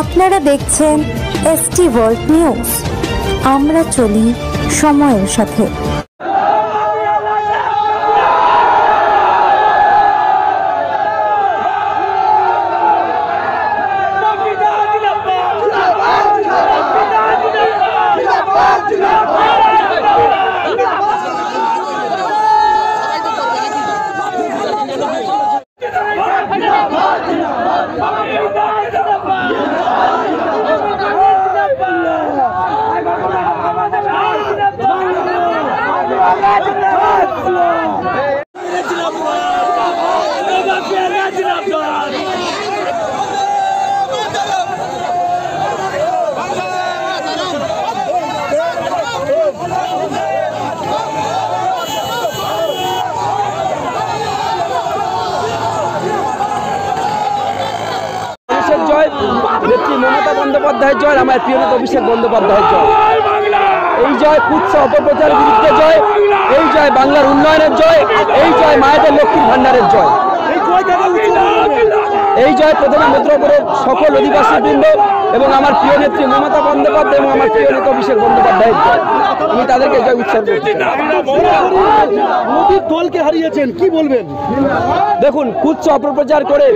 আপনারা দেখছেন ST world news. আমরা চলি সময়ের সাথে। জয় নেত্রী মমতা বন্দ্যোপাধ্যায়ের জয়, আমার প্রিয় নেতা অভিষেক বন্দ্যোপাধ্যায়ের জয়। এই জয় কুৎসা অপপ্রচারের বিরুদ্ধে জয়, এই জয় বাংলার উন্নয়নের জয়, এই জয় মায়েদের লক্ষ্মীর ভান্ডারের জয়। এই জয় প্রথমে মেদিনীপুরের সকল অধিবাসী বৃন্দ এবং আমার প্রিয় নেত্রী মমতা বন্দ্যোপাধ্যায় এবং আমার প্রিয় নেতা অভিষেক বন্দ্যোপাধ্যায়ের জয়। আমি তাদেরকে জয় উৎসর্গ করছি। মোদীর দলকে হারিয়েছেন, কি বলবেন? দেখুন, কুৎসা অপপ্রচার করে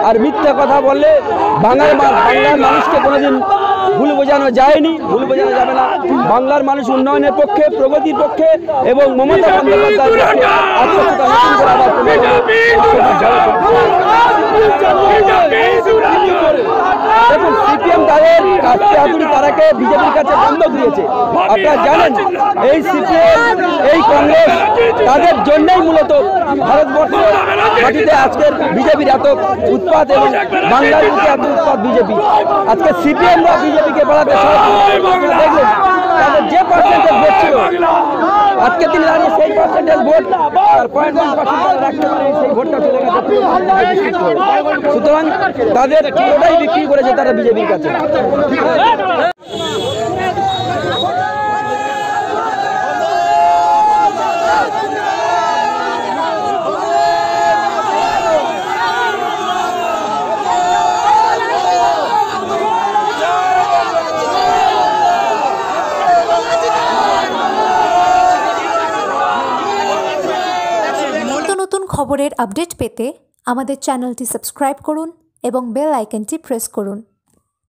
আর মিথ্যা কথা বললে বাংলার মানুষকে কোনোদিন ভুল বোঝানো যায়নি, ভুল বোঝানো যাবে না। বাংলার মানুষ উন্নয়নের পক্ষে, প্রগতির পক্ষে এবং মমতা বন্দ্যোপাধ্যায়ের পক্ষে আত্মস্থিত নতুন করে আবার দেখুন, সিপিএম তাদের কাছে হাতুড়ি তারাকে বিজেপির কাছে বন্ধক দিয়েছে। আপনারা জানেন এই সিপিএম এই কংগ্রেস তাদের জন্যই মূলত ভারতবর্ষের মাটিতে আজকের বিজেপির এত উৎপাত এবং বাংলার বুকে এত উৎপাত বিজেপি। আজকে সিপিএমরা বিজেপিকে বাড়াতে দেখলেন তাদের যে পার্সেন্টেজ ভোট ছিল আজকে তিনি দাঁড়িয়ে সেই পার্সেন্টেজ ভোট আর 0.5% রাখতে পারে, সেই ভোটটা চলে গেছে। সুতরাং তাদের পুরোটাই বিক্রি করেছে তারা বিজেপির কাছে। খবরের আপডেট পেতে আমাদের চ্যানেলটি সাবস্ক্রাইব করুন এবং বেল আইকনটি প্রেস করুন।